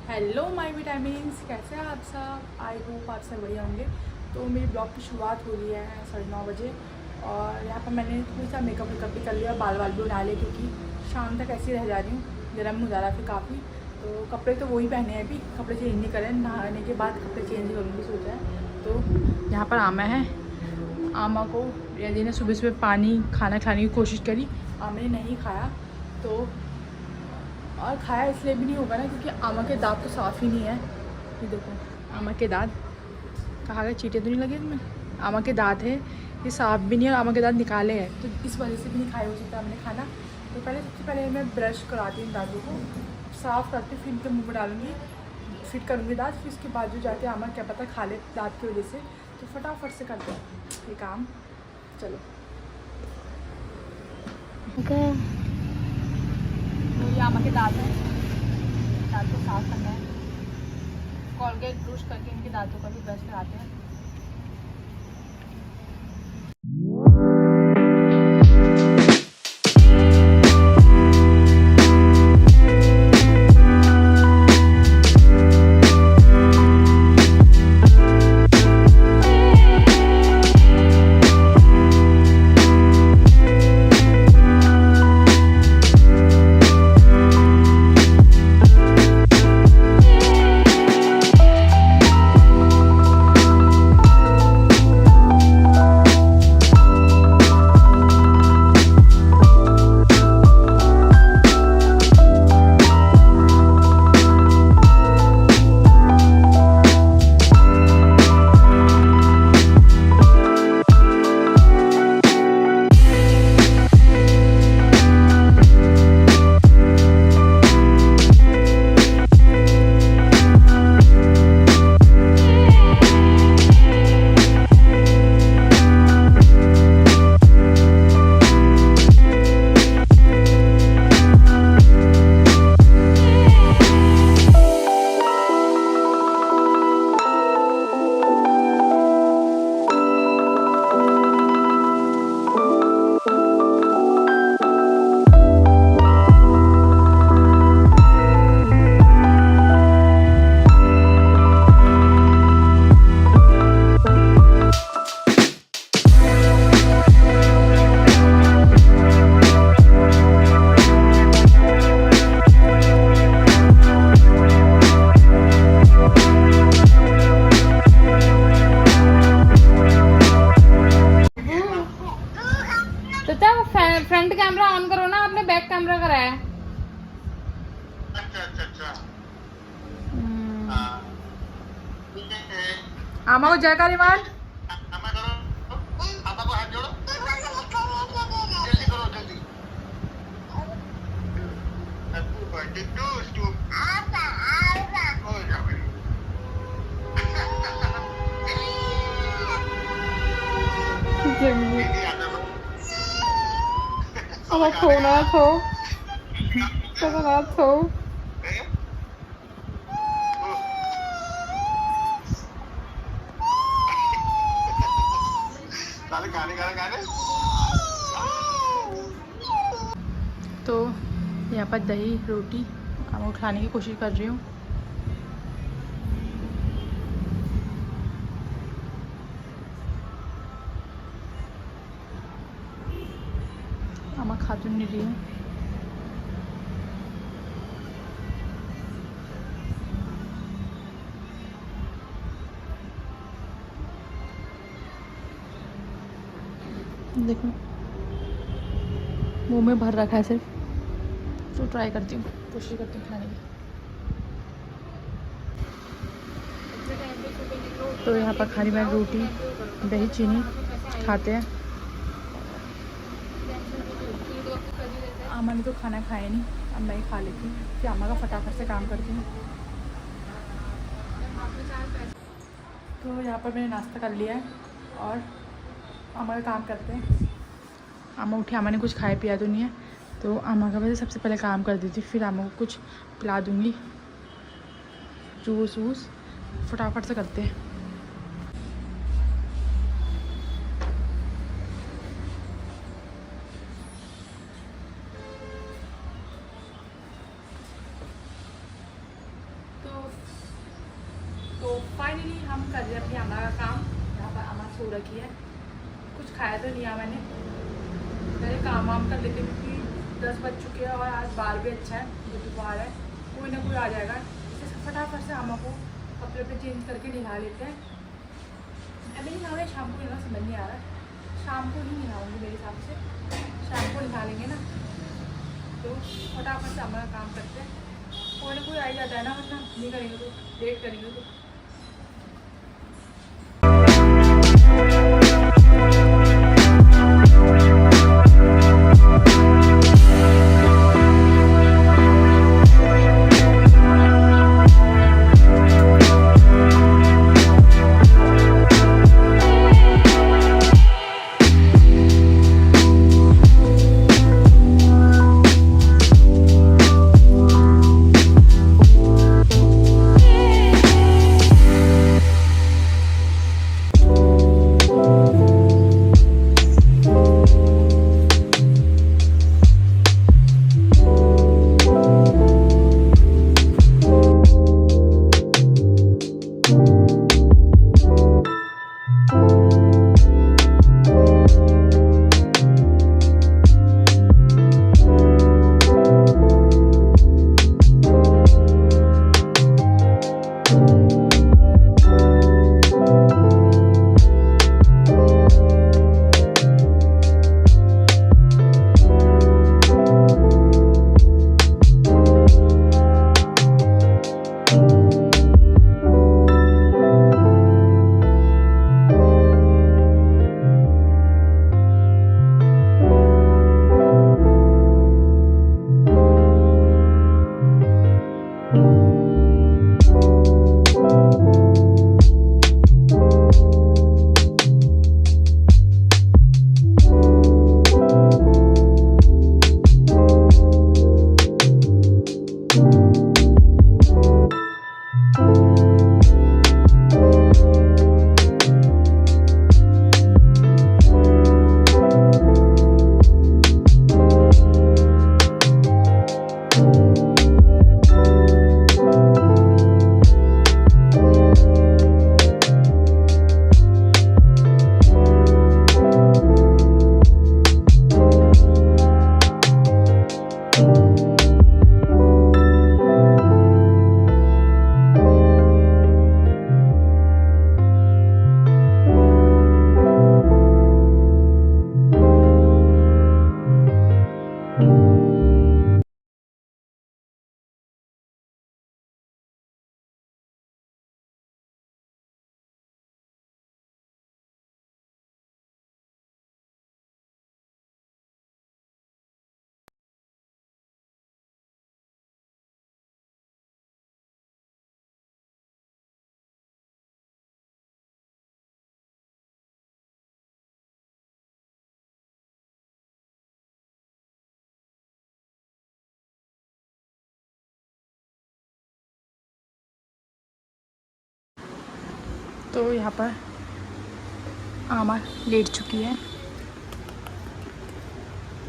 Hello my vitamins, कैसे हैं आप सब। आई होप आप सब बढ़िया होंगे। तो मेरी ब्लॉग की शुरुआत हो रही है 9:30 बजे और यहाँ पर मैंने थोड़ा सा मेकअप भी कर लिया, बाल भी उड़ा लिए क्योंकि शाम तक ऐसे ही रह जा रही हूँ, गर्म हो जा रहा है फिर काफ़ी। तो कपड़े तो वही पहने हैं, अभी कपड़े चेंज नहीं करें, नहाने के बाद कपड़े चेंज करूँगी सोचा है। तो यहाँ पर आमा है, आमा को रिया ने सुबह सुबह पानी खाना खिलाने की कोशिश करी, आमा ने नहीं खाया। तो और खाया इसलिए भी नहीं होगा ना क्योंकि आमा के दांत तो साफ़ ही नहीं है। ये देखो आमा के दांत, कहा गया चीटे तो नहीं लगे इसमें। आमा के दांत है, ये साफ़ भी नहीं है और आमा के दांत निकाले हैं, तो इस वजह से भी नहीं खाया हो सकता हमने खाना। तो सबसे पहले मैं ब्रश कराती हूँ दांतों को, साफ़ करती हूँ, फिर इनके मुँह में डालूँगी, फिट करूँगी दांत, फिर उसके बाद जो जाते आमा क्या पता खा ले दांत की वजह से। तो फटाफट से करते हैं ये काम, चलो। ये आमा के दांत हैं, दांत को साफ करना है, कॉलगेट ब्रश करके इनके दांतों का भी ब्रश लगाते हैं। फ्रंट कैमरा ऑन करो ना, आपने बैक कैमरा कराया है। अच्छा। आमा को जयकार ईमान, आमा को हाथ जोड़ो, जल्दी करो जल्दी। हैप्पी बर्थडे टू आमा हो जा भाई। Ama थो तो यहाँ पर दही रोटी आमा खाने की कोशिश कर रही हूँ। आमा खा तो नहीं रही हूँ। देखो मुंह में भर रखा है सिर्फ, तो ट्राई करती हूँ, कोशिश करती हूँ खाने की। तो यहाँ पर खाली मैं रोटी दही चीनी खाते हैं। आमा ने तो खाना खाया नहीं, अब मैं ही खा लेती हूँ, फिर आमा का फटाफट से काम करती हूँ। तो यहाँ पर मैंने नाश्ता कर लिया है और आमा का काम करते हैं। आमा उठी, आमा ने कुछ खाया पिया तो नहीं है, तो आमा का वैसे सबसे पहले काम कर देती, फिर आमा को कुछ पिला दूँगी, जूस वूस फटाफट से करते हैं। तो फाइनली हम कर रहे हैं अपनी अम्मा का काम। यहाँ पर अम्मा सो रखी है, कुछ खाया तो नहीं है मैंने, पहले काम वाम कर लेते क्योंकि 10 बज चुके हैं और आज बाहर भी अच्छा है, जो दोपहर है कोई ना कोई आ जाएगा। इसे फटाफट से अम्मा को कपड़े पे चेंज करके नहा लेते हैं। अभी नहीं नहा, शाम को नहा, समझ नहीं आ रहा, शाम को ही नहाऊंगी मेरे हिसाब से, शाम को नहा लेंगे ना। तो फटाफट से अम्मा का काम करते हैं, कोई ना कोई आ ही जाता है ना, वरना नहीं करेंगे तो लेट करेंगे तो। तो यहाँ पर आमा लेट चुकी है,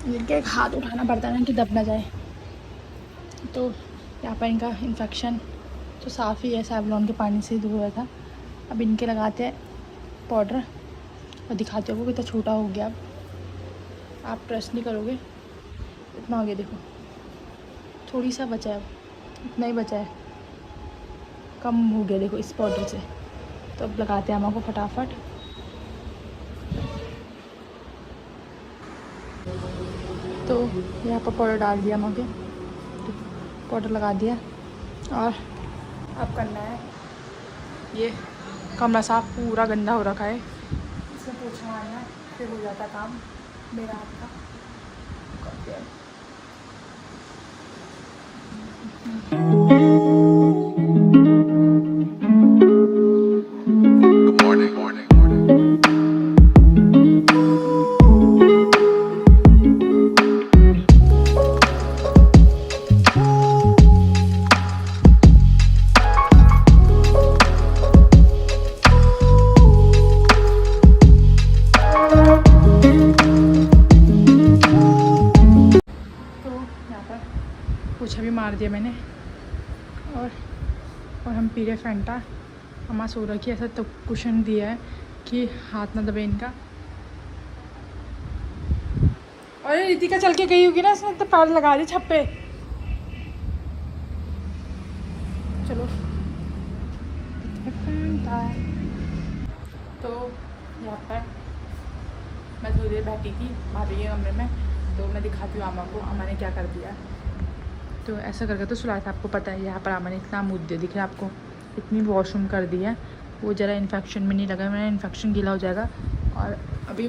इनके एक हाथ उठाना पड़ता है ना कि दब ना जाए। तो यहाँ पर इनका इन्फेक्शन तो साफ़ ही है, सैवलॉन के पानी से दूर हुआ था। अब इनके लगाते हैं पाउडर और दिखाते हो कितना छोटा हो गया। अब आप ट्रस्ट नहीं करोगे, इतना हो गया, देखो थोड़ी सा बचा है, अब इतना ही बचा है, कम हो गया देखो इस पाउडर से। तो अब लगाते हैं अम्मा को फटाफट। तो यहाँ पर पाउडर डाल दिया अम्मा के, पाउडर लगा दिया और अब करना है ये कमरा साफ, पूरा गंदा हो रखा है, इसमें पोछा मारना, फिर हो जाता काम मेरा हाथ का। करते हैं। पोछा भी मार दिया मैंने और हम पी रहे फैंटा। अम्मा सो रखी है, ऐसा तो कुशन दिया है कि हाथ ना दबे इनका। और रितिका चल के गई होगी ना, इसने तो पैर लगा दी छत पे। चलो तो यहाँ पर मैं थोड़ी देर बैठी थी भाभी के कमरे में, तो मैं दिखाती हूँ अम्मा को अम्मा ने क्या कर दिया। तो ऐसा करके तो सुलाया था, आपको पता है। यहाँ पर अम्मा ने इतना मुद्दे दिख रहा है आपको, इतनी वॉशरूम कर दी है। वो ज़रा इन्फेक्शन में नहीं लगा, मेरा इन्फेक्शन गीला हो जाएगा। और अभी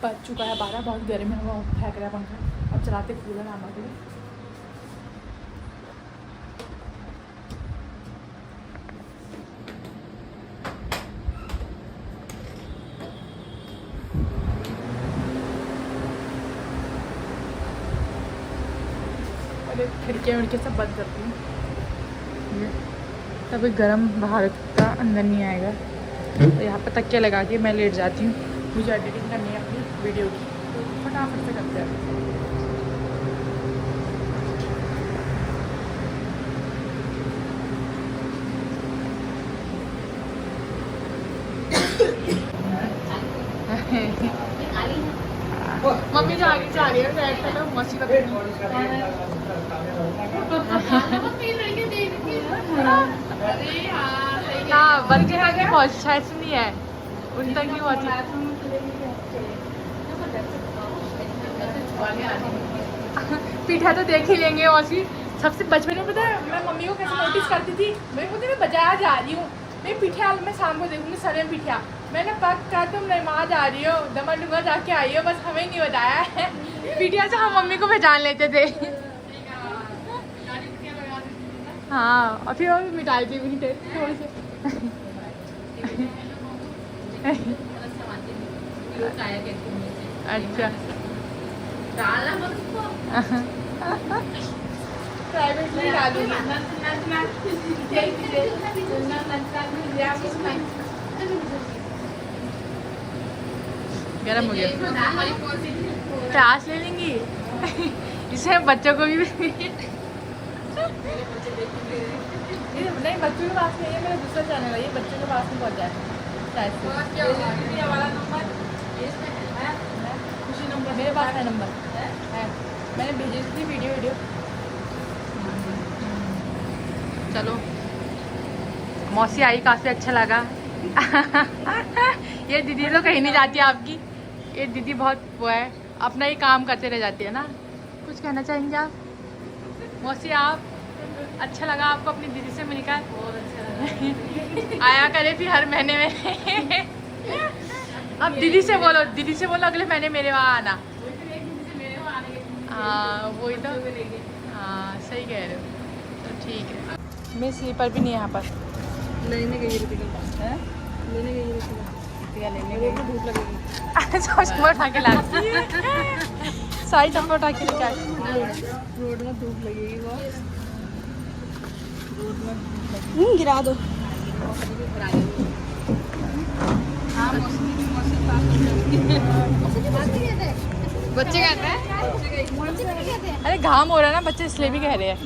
बज चुका है 12, बहुत गर्मी हवा फेंक रहा है पंखा। अब चलाते कूलर अम्मा के लिए। खिड़कियाँ विड़कियाँ सब बंद करती हूँ, तभी गर्म बाहर का अंदर नहीं आएगा। तो यहाँ पर तकिया लगा के मैं लेट जाती हूँ। मुझे एडिटिंग करनी है अपनी वीडियो की, तो फटाफट से करते हैं। मम्मी जो आगे जा रही है बैठ कर मौसी का हाँ बल्कि आगे पहुँच शायद से नहीं है, उन तक नहीं पहुँची। पीठा तो देख ही लेंगे मौसी। सबसे बचपन में पता है मैं मम्मी को कैसे नोटिस करती थी, मैं खुद मैं बाजार जा रही हूँ, मैं पीठा मैं शाम को देखूंगी सरे में पीठा, मैंने पक्का तुम नरमा जा रही हो, दमनडुंगा जाके आई हो, बस हमें नहीं बताया है। पीठिया से हम मम्मी को पहचान लेते थे। हाँ और फिर वो मिटाई भी नहीं थे थोड़े से। अच्छा प्राइवेट में डालूंगी। गरम हो गया, प्यास ले लेंगी। इसे बच्चों को भी नहीं, बच्चों के पास नहीं है, मेरा दूसरा चैनल है, ये बच्चों के पास नहीं पहुँच जाए खुशी नंबर मेरे पास है, नंबर है, मैंने भेजी थी वीडियो। चलो मौसी आई, काफ़ी अच्छा लगा। ये दीदी तो कहीं नहीं जाती आपकी, ये दीदी बहुत वो है, अपना ही काम करते रह जाती है ना। कुछ कहना चाहेंगे आप मौसी? आप अच्छा लगा आपको अपनी दीदी से मिलकर? बहुत अच्छा आया करे फिर हर महीने में। अब दीदी से बोलो अगले महीने मेरे वहाँ आना। हाँ वही तो, हाँ सही कह रहे हो। तो ठीक है, मैं स्लीपर भी नहीं है यहाँ पर। लेने गई धूप लगेगी। चश्मा उठा के ला सारी चप्पल उठा के लेके रोड में धूप लगेगी, वो गिरा दो। बच्चे कहते हैं अरे घाम हो रहा है ना, बच्चे इसलिए भी कह रहे हैं।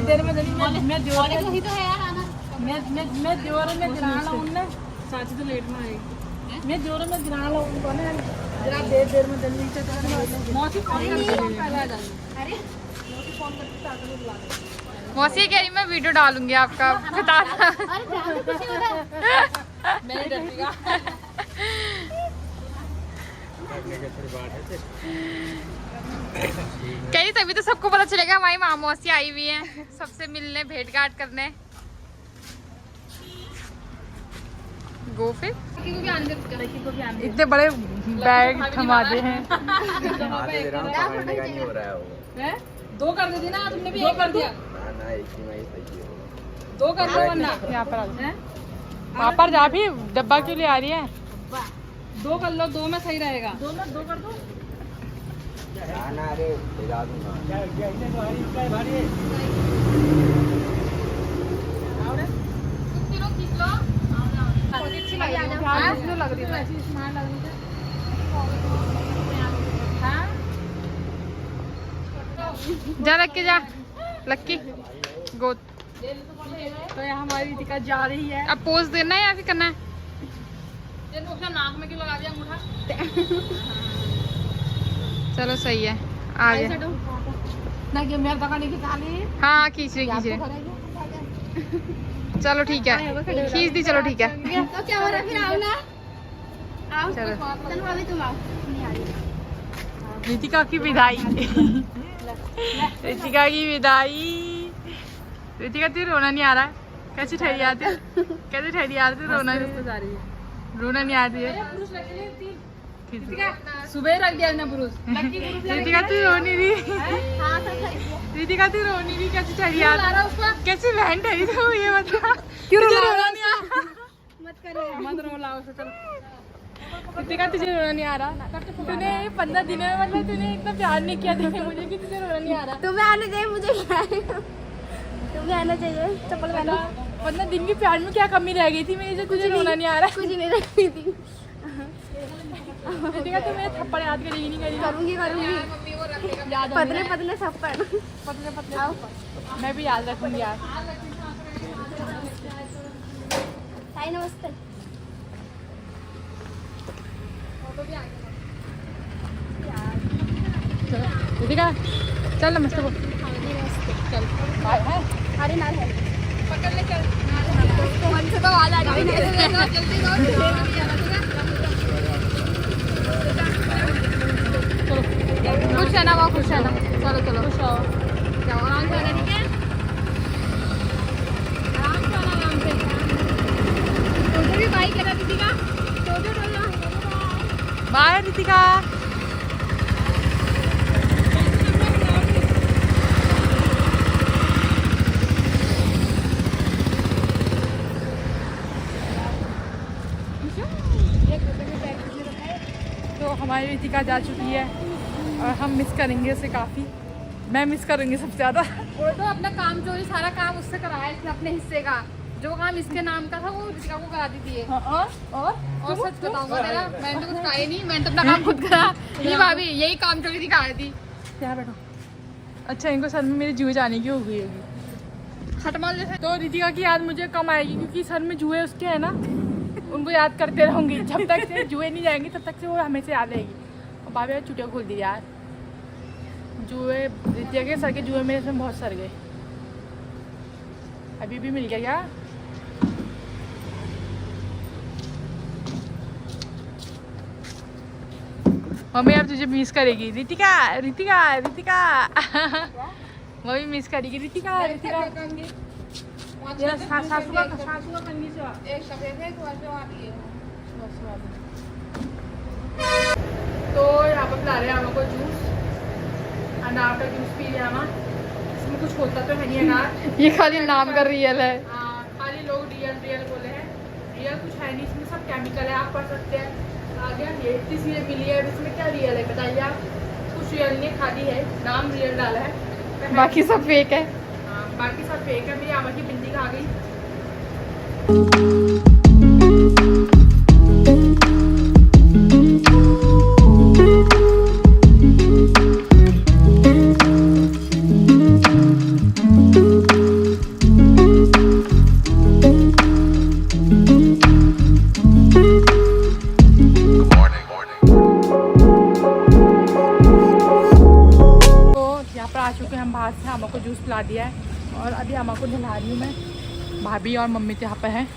देर में मैं दिवार में गिरा लाऊंगा, चाची तो लेट में आएगी। मैं दिवार में गिरा लाऊंगा ना, जरा देर में जल्दी से मौसी मौसी कह रही मैं वीडियो डालूंगी आपका, बताना। मैं डरूंगा। कहीं तभी तो सबको पता चलेगा हमारी माँ मौसी आई हुई है, सबसे मिलने भेंट घाट करने। गो फिर इतने बड़े बैग थमा दे हैं। दो कर दे ना तुमने भी, एक कर दिया। दो कर दो वरना यहाँ पर वहाँ पर जा भी डब्बा क्यों ले आ रही है? दो कर लो, दो में सही रहेगा। दो कर दो। जा लग के जा लक्की गोद। तो यहाँ हमारी रितिका जा रही है। अब पोज देना है या फिर करना है? नाक में क्यों लगा दिया अंगूठा? चलो सही है आगे। ना कि मेरे तक नहीं खिंचा ली। हाँ खींच रही चलो ठीक है खींच दी। चलो ठीक है तो क्या हो रहा है फिर? आओ ना, आओ चलो। चलो भाभी तुम आओ। रितिका की विदाई रितिका की विदाई। रितिका तुझे रोना नहीं आ रहा है? कैसी ठहरी आती है? कैसे ठहरी आती है? रोना रोना नहीं आती है? सुबह रख दिया ना पुरुष। रितिका तू रो नहीं रही? रितिका तू रो नहीं रही? कैसी ठहरी आती? कैसी बहन ठहरी तू ये बता। क्यों तुझे रोना रोना नहीं आ रहा? मत रो लाओ से चलो। रितिका तुझे रोना नहीं आ रहा? तूने 15 दिनों में मतलब तूने इतना प्यार नहीं किया देखे मुझे कि तुझे रोना नहीं आ रहा। तुम्हें आना चाहिए, मुझे क्या है? तुम्हें आना चाहिए। चप्पल पहनो। 15 दिन के प्यार में क्या कमी रह गई थी मेरी जो तुझे रोना नहीं आ रहा? कुछ नहीं रखी थी। रितिका तू मेरे थप्पड़ याद करेगी नहीं? करेगी? करूंगी याद पतले पतले थप्पड़। पतले पतले मैं भी याद रखूंगी यार। हाय नमस्ते। रितिका चल नमस्ते बोल। चल बाय है। अरे नाल है पकड़ ले चल। मन से तो आवाज आ गई। खुश है ना वो? खुश है ना? चलो चलो खुश हो। जाओ आराम से आना, ठीक है? आराम से आना, आराम से। तो भी बाई करा दीदी का। तो बाय रितिका। तो हमारी रितिका जा चुकी है और हम मिस करेंगे उसे काफ़ी। मैं मिस करूँगी सबसे ज़्यादा। वो तो अपना काम चोरी सारा काम उससे कराया इसने अपने हिस्से का। जो काम इसके नाम का था वो रितिका को करा दी थी। और सच बताऊंगा तेरा, मैंने तो कुछ कहा ही नहीं, मैंने तो अपना काम खुद करा। ये भाभी यही काम चोरी दिखाई थी। यहाँ बैठो। अच्छा इनको सर में मेरे जुए जाने की हो गई होगी। खटमल जैसे। तो रितिका की याद मुझे कम आएगी क्योंकि सर में जुए उसके है ना, उनको याद करते रहूँगी। जब तक से जुए नहीं जाएंगे तब तक से वो हमें से याद रहेगी। और बाबा यार चुटिया खोल दी यार। जुए रितिका के सर के जुए मेरे इसमें बहुत सर गए। अभी भी मिल गया क्या? मम्मी अब तुझे मिस करेगी। रितिका रितिका रितिका मम्मी मिस करेगी। रितिका रितिका सासू का कंगी से एक सफेद है, एक वाली है। तो यहाँ पर पिला रहे हैं को जूस। अनार का जूस पी रहे हैं। इसमें कुछ होता तो है नहीं अनार। ये खाली नाम का रियल है। खाली लोग रियल रियल बोले हैं। रियल कुछ है नहीं, इसमें सब केमिकल है। आप पढ़ सकते हैं आगे। ये इतनी चीज़ें मिली है, इसमें क्या रियल है बताइए आप? कुछ रियल नहीं, खाली है, नाम रियल डाला है, बाकी सब फेक है। बाकी सब फेक है। मेरी आमा की बिंदी खा गई। आ चुके हैं हम बाहर से। अम्मा को जूस पिला दिया है और अभी अम्मा को नहला रही हूँ मैं। भाभी और मम्मी तो यहाँ पर हैं,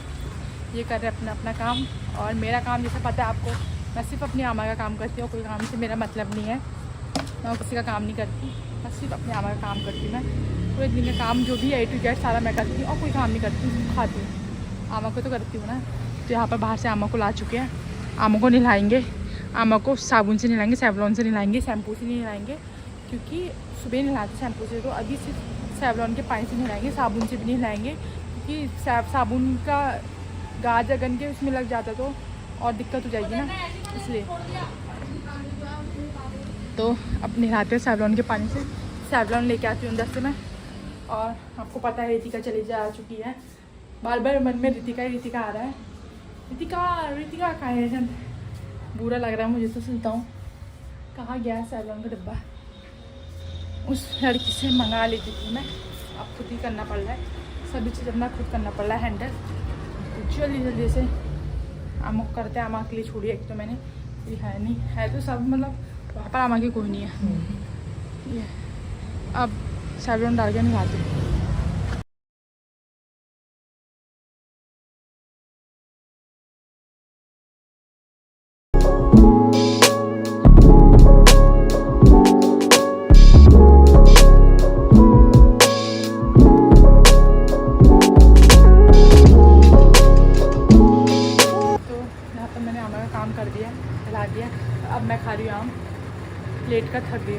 ये कर रहे हैं अपना अपना काम। और मेरा काम जैसे पता है आपको, मैं सिर्फ अपनी अम्मा का काम करती हूँ। कोई काम से मेरा मतलब नहीं है, मैं किसी का काम नहीं करती। मैं सिर्फ अपनी अम्मा का काम करती हूँ। मैं पूरे दिन का काम जो भी है A to Z सारा मैं करती हूँ और कोई काम नहीं करती हूँ, खाती हूँ। अम्मा को तो करती हूँ ना। तो यहाँ पर बाहर से अम्मा को ला चुके हैं। अम्मा को नहलाएंगे। अम्मा को साबुन से नहलाएंगे, सेवलॉन से नहलाएंगे, शैम्पू से नहीं नहलाएंगे क्योंकि सुबह नहलाते शैम्पू से। तो अभी सिर्फ सेवलॉन के पानी से नहलाएंगे, साबुन से भी नहीं नहलाएंगे क्योंकि साबुन का गाज अगन के उसमें लग जाता तो और दिक्कत हो जाएगी ना, इसलिए। तो अब नहलाते हैं सेवलॉन के पानी से। सेवलॉन लेके आती हूँ अंदर से मैं। और आपको पता है रितिका चली जा चुकी है। बार बार मन में रितिका आ रहा है। रितिका रितिका कहाँ है? जन बुरा लग रहा है मुझे तो। सुनता हूँ कहाँ गया सेवलॉन का डब्बा। उस लड़की से मंगा लेती थी मैं, अब खुद ही करना पड़ रहा है, सभी चीज़ अपना खुद करना पड़ रहा है हैंडल। तो जल्दी जल्दी से आमा को करते हैं। आमा के लिए छोड़ी, एक तो मैंने ये है नहीं है तो सब मतलब वहाँ पर आमा की कोई नहीं है। ये अब सैवलॉन डाल के निकालती हूँ। काम कर दिया, हिला दिया। अब मैं खा रही हूँ आम, प्लेट का थक गई